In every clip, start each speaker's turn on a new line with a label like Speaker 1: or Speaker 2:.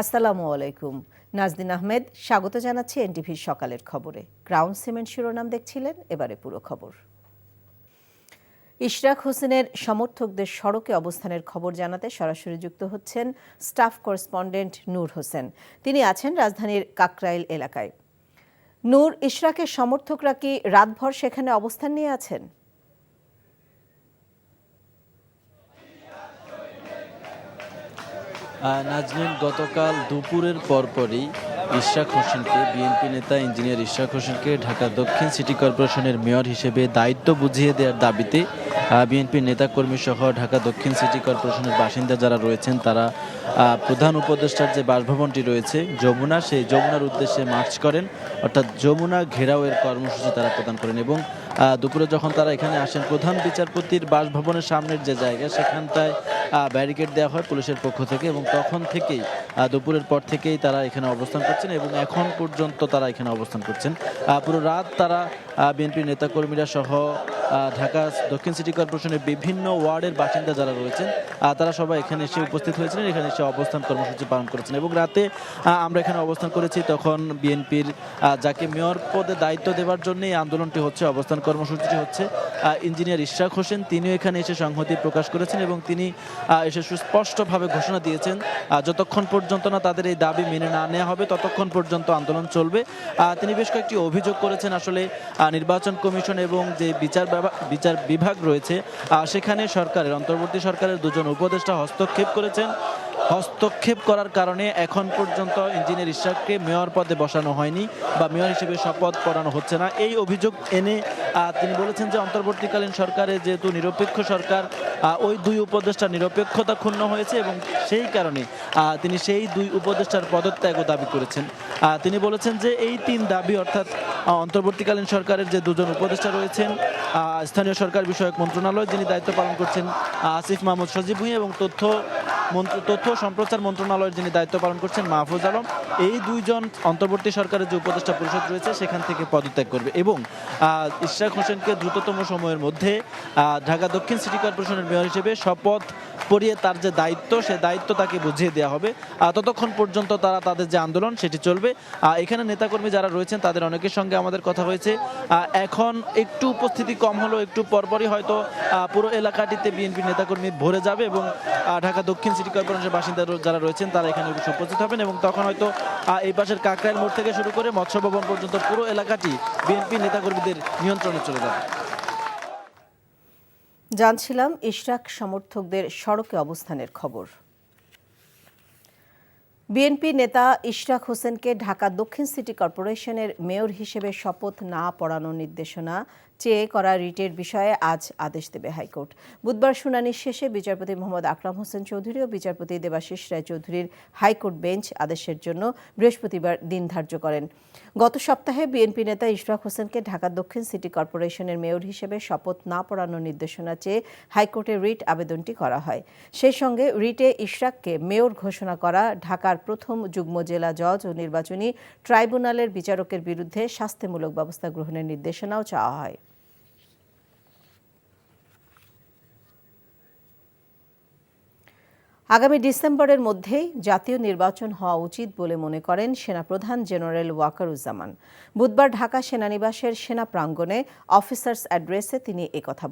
Speaker 1: আসসালামু আলাইকুম। নাজদিন আহমেদ স্বাগত জানাচ্ছি এনটিভির সকালের খবরে। গ্রাউন্ড সিমেন্ট শিরোনাম দেখছিলেন, এবারে পুরো খবর। ইশরাক হোসেনের সমর্থকদের সড়কে অবস্থানের খবর জানাতে সরাসরি যুক্ত হচ্ছেন স্টাফ করেসপন্ডেন্ট নূর হোসেন। তিনি আছেন রাজধানীর কাকরাইল এলাকায়। নূর, ইশরাকের সমর্থকরা কি রাতভর সেখানে অবস্থান নিয়ে আছেন?
Speaker 2: নাজনীন, গতকাল দুপুরের পরপরই ইশরাক হোসেনকে, বিএনপি নেতা ইঞ্জিনিয়ার ইশরাক হোসেনকে ঢাকা দক্ষিণ সিটি কর্পোরেশনের মেয়র হিসেবে দায়িত্ব বুঝিয়ে দেওয়ার দাবিতে বিএনপির নেতাকর্মী সহ ঢাকা দক্ষিণ সিটি কর্পোরেশনের বাসিন্দা যারা রয়েছেন তারা প্রধান উপদেষ্টার যে বাসভবনটি রয়েছে যমুনা, সেই যমুনার উদ্দেশ্যে মার্চ করেন, অর্থাৎ যমুনা ঘেরাওয়ের কর্মসূচি তারা প্রদান করেন। এবং দুপুরে যখন তারা এখানে আসেন, প্রধান বিচারপতির বাসভবনের সামনের যে জায়গা সেখানটায় ব্যারিকেড দেওয়া হয় পুলিশের পক্ষ থেকে, এবং তখন থেকেই দুপুরের পর থেকেই তারা এখানে অবস্থান করছেন এবং এখন পর্যন্ত তারা এখানে অবস্থান করছেন। পুরো রাত তারা বিএনপির নেতাকর্মীরা সহ ঢাকা দক্ষিণ সিটি কর্পোরেশনের বিভিন্ন ওয়ার্ডের বাসিন্দা যারা রয়েছেন তারা সবাই এখানে এসে উপস্থিত হয়েছিলেন, এখানে এসে অবস্থান কর্মসূচি পালন করেছেন। এবং রাতে আমরা এখানে অবস্থান করেছি, তখন বিএনপির যাকে মেয়র পদে দায়িত্ব দেওয়ার জন্য এই আন্দোলনটি হচ্ছে, অবস্থান কর্মসূচিটি হচ্ছে, ইঞ্জিনিয়ার ইশরাক হোসেন তিনিও এখানে এসে সংহতি প্রকাশ করেছেন এবং তিনি এসে সুস্পষ্টভাবে ঘোষণা দিয়েছেন যতক্ষণ পর্যন্ত না তাদের এই দাবি মেনে না নেওয়া হবে ততক্ষণ পর্যন্ত আন্দোলন চলবে। তিনি বেশ কয়েকটি অভিযোগ করেছেন, আসলে নির্বাচন কমিশন এবং যে বিচার বিভাগ রয়েছে সেখানে সরকারের, অন্তর্বর্তী সরকারের দুজন উপদেষ্টা হস্তক্ষেপ করেছেন। হস্তক্ষেপ করার কারণে এখন পর্যন্ত ইঞ্জিনিয়ার ইশরাককে মেয়র পদে বসানো হয়নি বা মেয়র হিসেবে শপথ পড়ানো হচ্ছে না, এই অভিযোগ এনে তিনি বলেছেন যে অন্তর্বর্তীকালীন সরকারে যেহেতু নিরপেক্ষ সরকার, ওই দুই উপদেষ্টার নিরপেক্ষতা ক্ষুণ্ণ হয়েছে এবং সেই কারণে তিনি সেই দুই উপদেষ্টার পদত্যাগও দাবি করেছেন। তিনি বলেছেন যে এই তিন দাবি, অর্থাৎ অন্তর্বর্তীকালীন সরকারের যে দুজন উপদেষ্টা রয়েছেন, স্থানীয় সরকার বিষয়ক মন্ত্রণালয় যিনি দায়িত্ব পালন করছেন আসিফ মাহমুদ সজীব ভুঁইয়া, এবং তথ্য সম্প্রচার মন্ত্রণালয়ের যিনি দায়িত্ব পালন করছেন মাহফুজ আলম, এই দুইজন অন্তর্বর্তী সরকারের যে উপদেষ্টা পরিষদ রয়েছে সেখান থেকে পদত্যাগ করবে এবং ইশরাক হোসেনকে দ্রুততম সময়ের মধ্যে ঢাকা দক্ষিণ সিটি কর্পোরেশনের মেয়র হিসেবে শপথ পড়িয়ে তার যে দায়িত্ব, সে দায়িত্ব তাকে বুঝিয়ে দেওয়া হবে। ততক্ষণ পর্যন্ত তাদের যে আন্দোলন সেটি চলবে। এখানে নেতাকর্মী যারা রয়েছেন তাদের অনেকের সঙ্গে আমাদের কথা হয়েছে। এখন একটু উপস্থিতি কম হলো, একটু পরপরই হয়তো পুরো এলাকাটিতে বিএনপি নেতাকর্মী ভরে যাবে এবং ঢাকা দক্ষিণ সিটি কর্পোরেশনের বাসিন্দা যারা রয়েছেন তারা এখানে উপস্থিত হবেন এবং তখন হয়তো এই পাশের কাকরাইল মোড় থেকে শুরু করে মৎস্য ভবন পর্যন্ত পুরো এলাকাটি বিএনপি নেতাকর্মীদের নিয়ন্ত্রণে চলে যাবে।
Speaker 1: জানছিলাম ইশরাক সমর্থকদের সড়কে অবস্থানের খবর। বিএনপি নেতা ইশরাক হোসেনকে ঢাকা দক্ষিণ সিটি কর্পোরেশনের মেয়র হিসেবে শপথ না পড়ানোর নির্দেশনা চেয়ে করা রিটের বিষয়ে আজ আদেশ দেবে হাইকোর্ট। বুধবার শুনানি শেষে বিচারপতি মোহাম্মদ আকরাম হোসেন চৌধুরী ও বিচারপতি দেবাশিস রায় চৌধুরীর হাইকোর্ট বেঞ্চ আদেশের জন্য বৃহস্পতিবার দিন ধার্য করেন। গত সপ্তাহে বিএনপি নেতা ইশরাক হোসেনকে ঢাকা দক্ষিণ সিটি কর্পোরেশনের মেয়র হিসেবে শপথ না পড়ানোর নির্দেশনা চেয়ে হাইকোর্টে রিট আবেদনটি করা হয়। সেই সঙ্গে রিটে ইশরাককে মেয়র ঘোষণা করা ঢাকার প্রথম যুগ্ম জেলা জজ ও নির্বাচনী ট্রাইব্যুনালের বিচারকের বিরুদ্ধে শাস্তিমূলক ব্যবস্থা গ্রহণের নির্দেশনাও চাওয়া হয়। আগামী ডিসেম্বরের মধ্যেই জাতীয় নির্বাচন হওয়া উচিত বলে মনে করেন সেনাপ্রধান জেনারেল ওয়াকারুজ্জামান। বুধবার ঢাকা সেনানিবাসের সেনা প্রাঙ্গণে অফিসার্স অ্যাড্রেসে তিনি একথা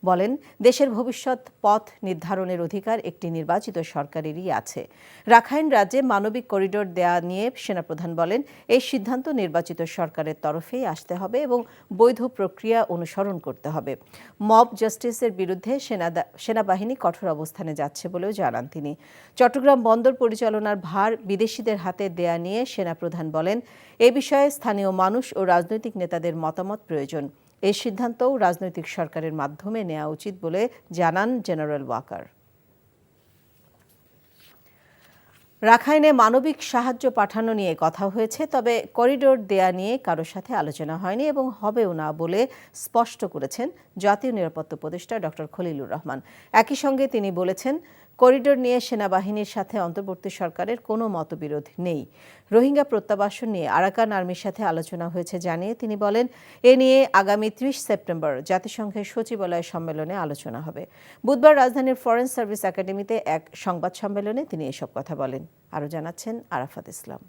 Speaker 1: বলেন, দেশের ভবিষ্যৎ পথ নির্ধারণের অধিকার একটি নির্বাচিত সরকারেরই আছে। রাখাইন রাজ্যে মানবিক করিডোর দেয়া নিয়ে সেনাপ্রধান বলেন, এই সিদ্ধান্ত নির্বাচিত সরকারের তরফেই আসতে হবে এবং বৈধ প্রক্রিয়া অনুসরণ করতে হবে। মব জাস্টিসের বিরুদ্ধে সেনাবাহিনী কঠোর অবস্থানে যাচ্ছে বলেও জানান তিনি। চট্টগ্রাম বন্দর পরিচালনার ভার বিদেশিদের হাতে দেয়া নিয়ে সেনাপ্রধান বলেন, এ বিষয়ে স্থানীয় মানুষ ও রাজনৈতিক নেতাদের মতামত প্রয়োজন। এই সিদ্ধান্তও রাজনৈতিক সরকারের মাধ্যমে নেওয়া উচিত বলে জানান জেনারেল ওয়াকার। রাখাইনে মানবিক সাহায্য পাঠানো নিয়ে কথা হয়েছে, তবে করিডোর দেয়া নিয়ে কারোর সাথে আলোচনা হয়নি এবং হবেও না বলে স্পষ্ট করেছেন জাতীয় নিরাপত্তা উপদেষ্টা ডক্টর খলিলুর রহমান। একই সঙ্গে তিনি বলেছেন, করিডোর নিয়ে সেনাবাহিনীর সাথে অন্তর্বর্তী সরকারের কোনো মতবিরোধ নেই। রোহিঙ্গা প্রত্যাবাসন নিয়ে আরাকান আর্মির সাথে আলোচনা হয়েছে জানিয়ে তিনি বলেন, এ নিয়ে আগামী ৩০ সেপ্টেম্বর জাতিসংঘের সচিবালয় সম্মেলনে আলোচনা হবে। বুধবার রাজধানীর ফরেন সার্ভিস একাডেমিতে এক সংবাদ সম্মেলনে তিনি এসব কথা বলেন। আরও জানাচ্ছেন আরাফাত ইসলাম।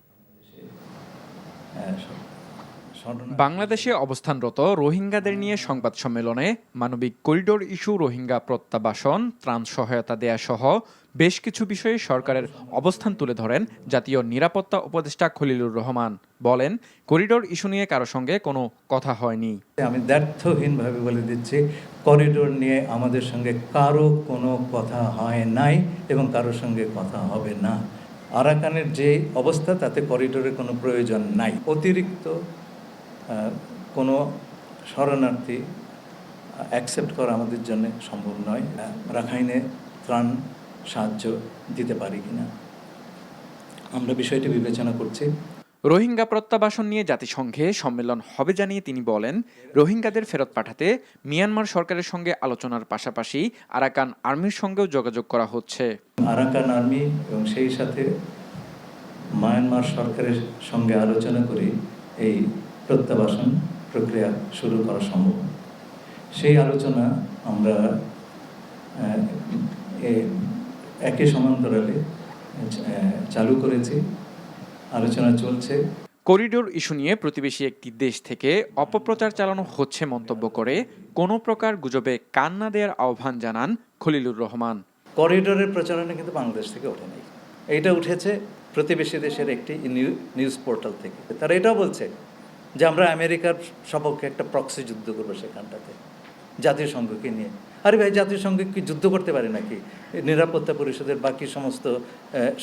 Speaker 3: বাংলাদেশে অবস্থানরত রোহিঙ্গাদের নিয়ে সংবাদ সম্মেলনে মানবিক করিডোর ইস্যু, রোহিঙ্গা প্রত্যাবাসন, ত্রাণ সহায়তা দেয়া সহ বেশ কিছু বিষয়ে সরকারের অবস্থান তুলে ধরেন জাতীয় নিরাপত্তা উপদেষ্টা খলিলুর রহমান। বলেন, করিডোর ইস্যু নিয়ে কারো সঙ্গে কোনো কথা হয়নি।
Speaker 4: আমি দ্ব্যর্থহীনভাবে বলে দিচ্ছি, করিডোর নিয়ে আমাদের সঙ্গে কারো কোনো কথা হয় নাই এবং কারোর সঙ্গে কথা হবে না। আরাকানের যে অবস্থা তাতে করিডোরের কোনো প্রয়োজন নাই। অতিরিক্ত কোনো শরণার্থী অ্যাকসেপ্ট করা আমাদের জন্য সম্ভব নয়। রাখাইনে ত্রাণ সাহায্য দিতে পারি কিনা আমরা বিষয়টি বিবেচনা করছি।
Speaker 3: রোহিঙ্গা প্রত্যাবাসন নিয়ে জাতিসংঘে সম্মেলন হবে জানিয়ে তিনি বলেন, রোহিঙ্গাদের ফেরত পাঠাতে মিয়ানমার সরকারের সঙ্গে আলোচনার পাশাপাশি আরাকান আর্মির সঙ্গেও যোগাযোগ করা হচ্ছে।
Speaker 4: আরাকান আর্মি এবং সেই সাথে মায়ানমার সরকারের সঙ্গে আলোচনা করে এই প্রত্যাবাসন প্রক্রিয়া শুরু করা সম্ভব। সেই আলোচনা আমরা একই সমান্তরালে চালু করেছি, আলোচনা চলছে।
Speaker 3: করিডোর ইস্যু নিয়ে প্রতিবেশী একটি দেশ থেকে অপপ্রচার চালানো হচ্ছে মন্তব্য করে কোনো প্রকার গুজবে কান না দেওয়ার আহ্বান জানান খলিলুর রহমান।
Speaker 4: করিডোরের প্রচারণা কিন্তু বাংলাদেশ থেকে ওঠে নাই, এইটা উঠেছে প্রতিবেশী দেশের একটি নিউজ পোর্টাল থেকে। তারা এটাও বলছে যে আমরা আমেরিকার সপক্ষে একটা প্রক্সি যুদ্ধ করবো সেখানটাতে জাতিসংঘকে নিয়ে। আরে ভাই, জাতিসংঘ কি যুদ্ধ করতে পারে নাকি নিরাপত্তা পরিষদের বাকি সমস্ত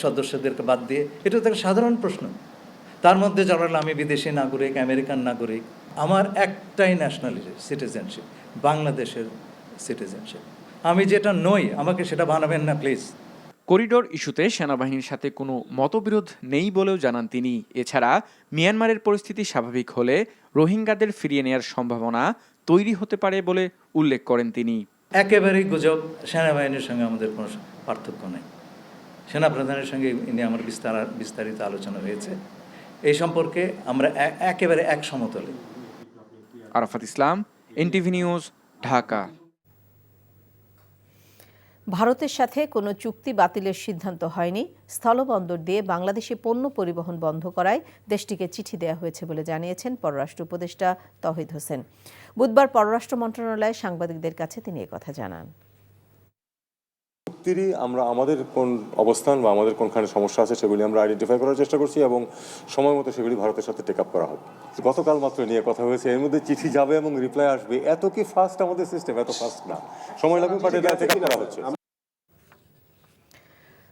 Speaker 4: সদস্যদেরকে বাদ দিয়ে? এটা তো একটা সাধারণ প্রশ্ন। তার মধ্যে যারা আমি বিদেশি নাগরিক, আমেরিকান নাগরিক, আমার একটাই ন্যাশনালিটি সিটিজেনশিপ, বাংলাদেশের সিটিজেনশিপ। আমি যেটা নই আমাকে সেটা বানাবেন না প্লিজ।
Speaker 3: করিডোর ইস্যুতে সেনাবাহিনীর সাথে কোনো মতবিরোধ নেই বলেও জানান তিনি। এছাড়া মিয়ানমারের পরিস্থিতি স্বাভাবিক হলে রোহিঙ্গাদের ফিরিয়ে নেওয়ার সম্ভাবনা তৈরি হতে পারে বলে উল্লেখ করেন তিনি।
Speaker 4: একেবারেই গুজব। সেনাবাহিনীর সঙ্গে আমাদের কোনো পার্থক্য নেই। সেনাপ্রধানের সঙ্গে নিয়ে আমার বিস্তারিত আলোচনা হয়েছে। এই সম্পর্কে আমরা একেবারে এক সমতলে।
Speaker 3: আরাফাত ইসলাম, এনটিভি নিউজ, ঢাকা।
Speaker 1: ভারতের সাথে কোনো চুক্তি বাতিলের সিদ্ধান্ত হয়নি। স্থলবন্দর দিয়ে বাংলাদেশি পণ্য পরিবহন বন্ধ করায় দেশটিকে চিঠি দেওয়া হয়েছে বলে জানিয়েছেন পররাষ্ট্র উপদেষ্টা তৌহিদ হোসেন। বুধবার পররাষ্ট্র মন্ত্রণালয়ে সাংবাদিকদের কাছে তিনি একথা জানান।
Speaker 5: চুক্তিরই আমরা আমাদের কোন অবস্থান বা আমাদের কোনখানে সমস্যা আছে সেগুলি আমরা আইডেন্টিফাই করার চেষ্টা করছি এবং সময় মতো সেগুলি ভারতের সাথে টেক আপ করা হবে। গতকাল মাত্র নিয়ে কথা হয়েছে, এর মধ্যে চিঠি যাবে এবং রিপ্লাই আসবে। এত কি ফাস্ট আমাদের সিস্টেম? এত ফাস্ট না, সময় লাগবে, বাট এটা টেক আপ করা হচ্ছে।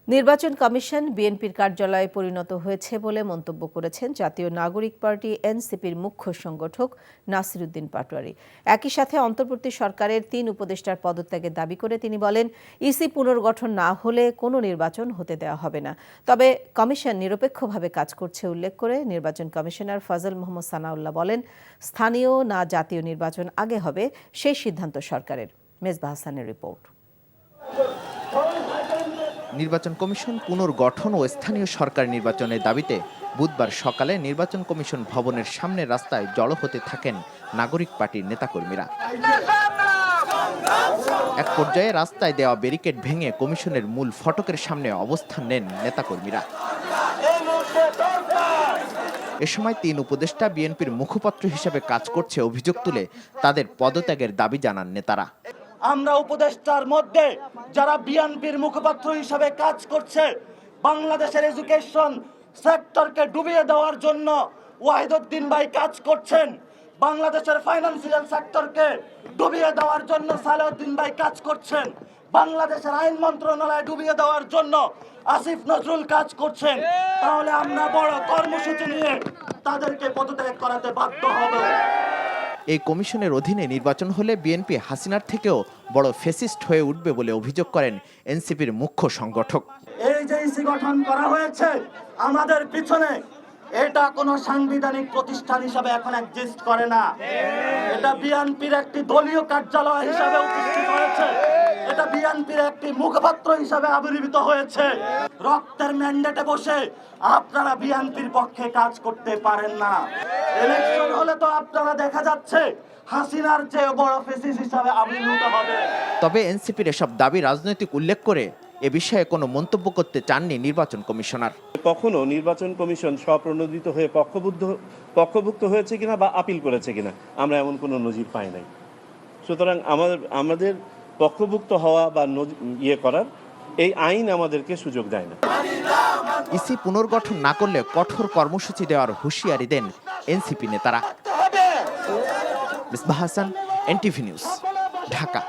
Speaker 1: নির্বাচন কমিশন বিএনপির কার্যালয়ে পরিণত হয়েছে বলে মন্তব্য করেছেন জাতীয় নাগরিক পার্টি এনসিপির মুখ্য সংগঠক নাসির উদ্দিন পাটোয়ারি। একই সাথে অন্তর্বর্তী সরকারের ৩ উপদেষ্টার পদত্যাগের দাবি করে তিনি বলেন, ইসি পুনর্গঠন না হলে কোনো নির্বাচন হতে দেওয়া হবে না। তবে কমিশন নিরপেক্ষভাবে কাজ করছে উল্লেখ করে নির্বাচন কমিশনার ফজল মোহাম্মদ সানাউল্লাহ বলেন, স্থানীয় না জাতীয় নির্বাচন আগে হবে সেই সিদ্ধান্ত সরকারের। মেজবাহ হাসানের রিপোর্ট।
Speaker 6: নির্বাচন কমিশন পুনর্গঠন ও স্থানীয় সরকার নির্বাচনের দাবিতে বুধবার সকালে নির্বাচন কমিশন ভবনের সামনে রাস্তায় জড়ো হতে থাকেন নাগরিক পার্টির নেতাকর্মীরা। এক পর্যায়ে রাস্তায় দেওয়া ব্যারিকেড ভেঙে কমিশনের মূল ফটকের সামনে অবস্থান নেন নেতাকর্মীরা। এ সময় ৩ উপদেষ্টা বিএনপির মুখপাত্র হিসেবে কাজ করছে অভিযোগ তুলে তাদের পদত্যাগের দাবি জানান নেতারা।
Speaker 7: আমরা উপদেষ্টার মধ্যে যারা বিএনপির মুখপাত্র হিসেবে কাজ করছে, বাংলাদেশের এডুকেশন সেক্টরকে ডুবিয়ে দেওয়ার জন্য ওয়াহিদউদ্দিন ভাই কাজ করছেন, বাংলাদেশের ফাইন্যান্সিয়াল সেক্টরকে ডুবিয়ে দেওয়ার জন্য সালাউদ্দিন ভাই কাজ করছেন, বাংলাদেশের আইন মন্ত্রণালয় ডুবিয়ে দেওয়ার জন্য আসিফ নজরুল কাজ করছেন। তাহলে আমরা বড় কর্মসূচি নিয়ে তাদেরকে পদত্যাগ করাতে বাধ্য হব।
Speaker 6: এই কমিশনের অধীনে নির্বাচন হলে বিএনপি হাসিনার থেকেও বড় ফ্যাসিস্ট হয়ে উঠবে বলে অভিযোগ করেন এনসিপির মুখ্য সংগঠক।
Speaker 7: এই যে ইসি গঠন করা হয়েছে আমাদের পিছনে, এটা কোনো সাংবিধানিক প্রতিষ্ঠান হিসাবে এখন এক্সিস্ট করে না। এটা বিএনপির একটি দলীয় কার্যালয় হিসাবে উপস্থিত হয়েছে। এটা বিএনপির একটি মুখপাত্র হিসাবে আবির্ভূত হয়েছে। রক্তের ম্যান্ডেটে বসে আপনারা বিএনপির পক্ষে কাজ করতে পারেন না। ইলেকশন হলে তো আপনারা দেখা যাচ্ছে হাসিনার চেয়ে বড় ফেসিস হিসাবে আবির্ভূত হবে।
Speaker 6: তবে এনসিপির এসব দাবি রাজনৈতিক উল্লেখ করে এ বিষয়ে কোনো মন্তব্য করতে চাননি নির্বাচন কমিশনার।
Speaker 8: কখনো নির্বাচন কমিশন স্বপ্রণোদিত হয়ে পক্ষভুক্ত হয়েছে কিনা বা আপিল করেছে কিনা আমরা এমন কোনো নজির পাই নাই। সুতরাং আমাদের পক্ষভুক্ত হওয়া বা করার এই আইন আমাদেরকে সুযোগ দেয় না।
Speaker 6: ইসি পুনর্গঠন না করলে কঠোর কর্মসূচি দেওয়ার হুঁশিয়ারি দেন এনসিপি নেতারা। Misbah Hasan, NTV news, Dhaka.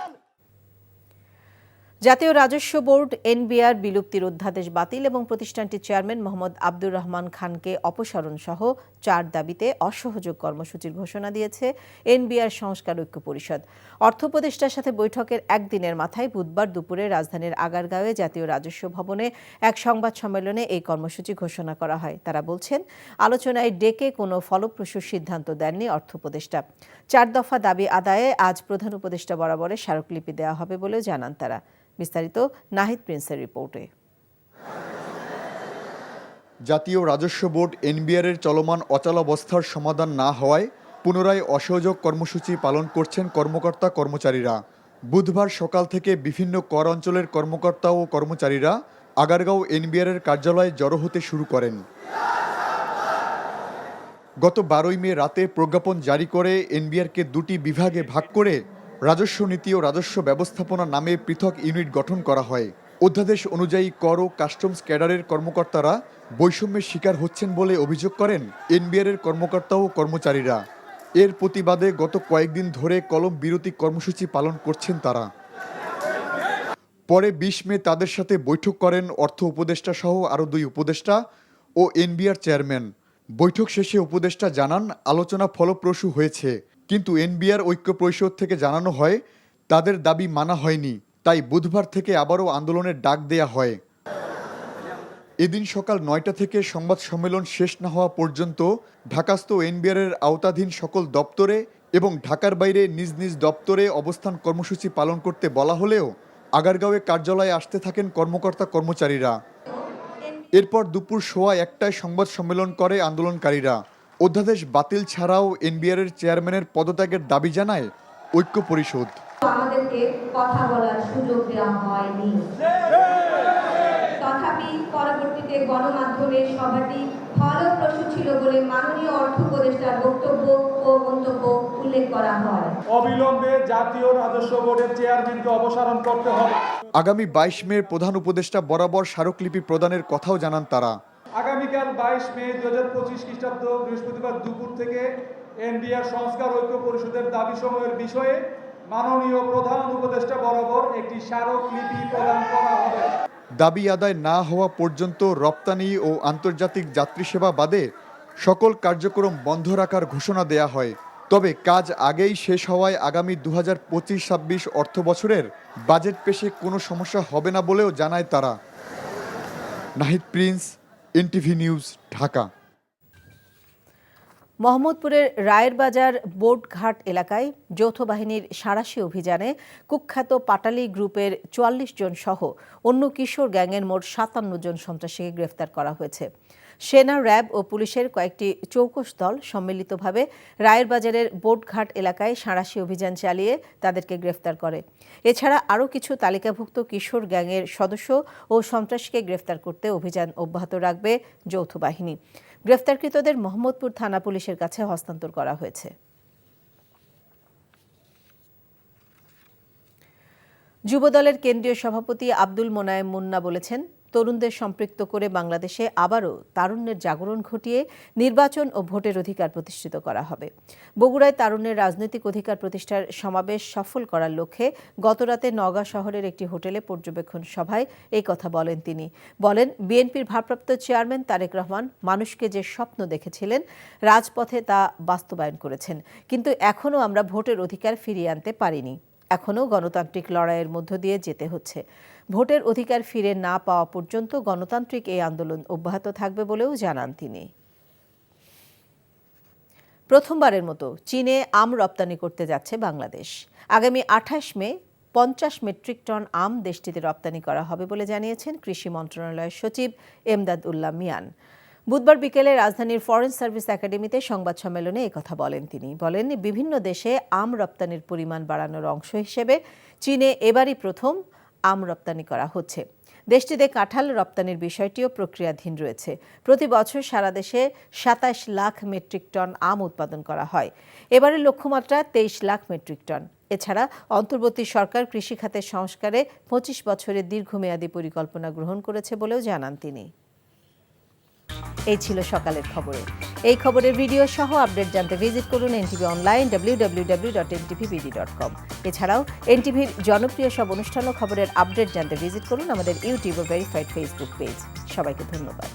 Speaker 1: জাতীয় রাজস্ব বোর্ড এনবিআর বিলুপ্তির অধ্যাদেশ বাতিল এবং প্রতিষ্ঠানটির চেয়ারম্যান মোহাম্মদ আব্দুর রহমান খানকে অপসারণ সহ 4 দাবিতে অসহযোগ কর্মসূচির ঘোষণা দিয়েছে এনবিআর সংস্কার ঐক্য পরিষদ। অর্থ উপদেষ্টার সাথে বৈঠকের একদিনের মাথায় বুধবার দুপুরে রাজধানীর আগারগাঁওয়ে জাতীয় রাজস্ব ভবনে এক সংবাদ সম্মেলনে এই কর্মসূচি ঘোষণা করা হয়। তারা বলছেন, আলোচনায় ডেকে কোনো ফলপ্রসূ সিদ্ধান্ত দেননি অর্থ উপদেষ্টা। 4 দফা দাবি আদায়ে আজ প্রধান উপদেষ্টা বরাবরে স্মারকলিপি দেওয়া হবে বলেও জানান তারা। বিস্তারিত নাহিদ প্রিন্সের রিপোর্টে।
Speaker 9: জাতীয় রাজস্ব বোর্ড এনবিআরের চলমান অচলাবস্থার সমাধান না হওয়ায় পুনরায় অসহযোগ কর্মসূচি পালন করছেন কর্মকর্তা কর্মচারীরা। বুধবার সকাল থেকে বিভিন্ন কর অঞ্চলের কর্মকর্তা ও কর্মচারীরা আগারগাঁও এনবিআরের কার্যালয়ে জড়ো হতে শুরু করেন। গত 12 মে রাতে প্রজ্ঞাপন জারি করে এনবিআরকে 2টি বিভাগে ভাগ করে রাজস্ব নীতি ও রাজস্ব ব্যবস্থাপনা নামে পৃথক ইউনিট গঠন করা হয়। অধ্যাদেশ অনুযায়ী কর ও কাস্টমস ক্যাডারের কর্মকর্তারা বৈষম্যের শিকার হচ্ছেন বলে অভিযোগ করেন এনবিআরের কর্মকর্তা ও কর্মচারীরা। এর প্রতিবাদে গত কয়েকদিন ধরে কলম বিরতি কর্মসূচি পালন করছেন তারা। পরে 20 মে তাদের সাথে বৈঠক করেন অর্থ উপদেষ্টা সহ আরও 2 উপদেষ্টা ও এনবিআর চেয়ারম্যান। বৈঠক শেষে উপদেষ্টা জানান, আলোচনা ফলপ্রসূ হয়েছে, কিন্তু এনবিআর ঐক্য পরিষদ থেকে জানানো হয় তাদের দাবি মানা হয়নি, তাই বুধবার থেকে আবারও আন্দোলনের ডাক দেয়া হয়। এদিন সকাল 9টা থেকে সংবাদ সম্মেলন শেষ না হওয়া পর্যন্ত ঢাকাস্থ এনবিআরের আওতাধীন সকল দপ্তরে এবং ঢাকার বাইরে নিজ নিজ দপ্তরে অবস্থান কর্মসূচি পালন করতে বলা হলেও আগারগাঁওয়ে কার্যালয়ে আসতে থাকেন কর্মকর্তা কর্মচারীরা। এরপর দুপুর 1:15টায় সংবাদ সম্মেলন করে আন্দোলনকারীরা। অধ্যাদেশ বাতিল ছাড়াও এনবিআরের চেয়ারম্যানের পদত্যাগের দাবি জানায় ঐক্য পরিষদ।
Speaker 10: আমাদেরকে কথা বলার সুযোগ দেওয়া হয়নি। তথাপি পরবর্তীতে গণমাধ্যমে সভাটি ফলপ্রসূ ছিল বলে মাননীয় অর্থ উপদেষ্টার বক্তব্য ও মন্তব্য উল্লেখ করা হয়।
Speaker 11: অবিলম্বে জাতীয় রাজস্ব বোর্ডের চেয়ারম্যানকে অপসারণ করতে হবে।
Speaker 9: আগামী 22 মে প্রধান উপদেষ্টা বরাবর স্মারকলিপি প্রদানের কথাও জানান তারা।
Speaker 11: আগামীকাল 22 মে 2025 খ্রিস্টাব্দ বৃহস্পতিবার দুপুর থেকে এনবিআর সংস্কার ঐক্য পরিষদের দাবি সমূহের বিষয়ে মাননীয় প্রধান উপদেষ্টা বরাবর একটি স্মারকলিপি প্রদান করা হবে।
Speaker 9: দাবি আদায় না হওয়া পর্যন্ত রপ্তানি ও আন্তর্জাতিক যাত্রী সেবা বাদে সকল কার্যক্রম বন্ধ রাখার ঘোষণা দেয়া হয়। তবে কাজ আগেই শেষ হওয়ায় আগামী 2025-26 অর্থ বছরের বাজেট পেশে কোনো সমস্যা হবে না বলেও জানায় তারা। Nahid Prince, NTV news, Dhaka.
Speaker 1: মোহাম্মদপুরের রায়ের বাজার বোটঘাট এলাকায় যৌথ বাহিনীর সাঁড়াশি অভিযানে কুখ্যাত পাটালি গ্রুপের 44 জন সহ অন্য কিশোর গ্যাংয়ের মোট 57 জন সন্ত্রাসীকে গ্রেফতার করা হয়েছে। সেনা, র্যাব ও পুলিশের কয়েকটি চৌকস দল সম্মিলিতভাবে রায়ের বাজারের বোটঘাট এলাকায় সাঁড়াশি অভিযান চালিয়ে তাদেরকে গ্রেফতার করে। এছাড়া আরও কিছু তালিকাভুক্ত কিশোর গ্যাংয়ের সদস্য ও সন্ত্রাসীকে গ্রেফতার করতে অভিযান অব্যাহত রাখবে যৌথ বাহিনী। গ্রেফতারকৃতদের মোহাম্মদপুর থানা পুলিশের কাছে হস্তান্তর করা হয়েছে। যুবদলের কেন্দ্রীয় সভাপতি আব্দুল মোনায়েম মুন্না বলেছেন, তরুণদের সম্পৃক্ত করে বাংলাদেশে আবারও তারুণ্যের জাগরণ ঘটিয়ে নির্বাচন ও ভোটের অধিকার প্রতিষ্ঠিত করা হবে। বগুড়ায় তারুণ্যের রাজনৈতিক অধিকার প্রতিষ্ঠার সমাবেশ সফল করার লক্ষ্যে গতরাতে নওগাঁ শহরের একটি হোটেলে পর্যবেক্ষণ সভায় এই কথা বলেন তিনি। বলেন, বিএনপির ভারপ্রাপ্ত চেয়ারম্যান তারেক রহমান মানুষকে যে স্বপ্ন দেখেছিলেন রাজপথে তা বাস্তবায়ন করেছেন, কিন্তু এখনও আমরা ভোটের অধিকার ফিরিয়ে আনতে পারিনি। এখনও গণতান্ত্রিক লড়াইয়ের মধ্য দিয়ে যেতে হচ্ছে। ভোটের অধিকার ফিরে না পাওয়া পর্যন্ত গণতান্ত্রিক এই আন্দোলন অব্যাহত থাকবে বলেও জানান তিনি। প্রথমবারের মতো চীনে আম রপ্তানি করতে যাচ্ছে বাংলাদেশ। আগামী 28 মে 50 মেট্রিক টন আম দেশটিতে রপ্তানি করা হবে বলে জানিয়েছেন কৃষি মন্ত্রণালয়ের সচিব এমদাদ উল্লাহ মিয়ান। বুধবার বিকেলে রাজধানীর ফরেন সার্ভিস একাডেমিতে সংবাদ সম্মেলনে একথা বলেন তিনি। বলেন, বিভিন্ন দেশে আম রপ্তানির পরিমাণ বাড়ানোর অংশ হিসেবে চীনে এবারই প্রথম আম রপ্তানি করা হচ্ছে। দেশটিতে কাঁঠাল রপ্তানির বিষয়টিও প্রক্রিয়াধীন রয়েছে। প্রতি বছর সারা দেশে 27 লাখ মেট্রিক টন আম উৎপাদন করা হয়। এবারের লক্ষ্যমাত্রা 23 লাখ মেট্রিক টন। এছাড়া অন্তর্বর্তী সরকার কৃষি খাতের সংস্কারে 25 বছরের দীর্ঘমেয়াদী পরিকল্পনা গ্রহণ করেছে বলেও জানান তিনি। এই ছিল সকালের খবরে। এই খবরের ভিডিও সহ আপডেট জানতে ভিজিট করুন এনটিভি অনলাইন www.ntvbd.com। এছাড়াও এনটিভির জনপ্রিয় সব অনুষ্ঠান ও খবরের আপডেট জানতে ভিজিট করুন আমাদের ইউটিউব ও ভেরিফাইড ফেসবুক পেজ। সবাইকে ধন্যবাদ।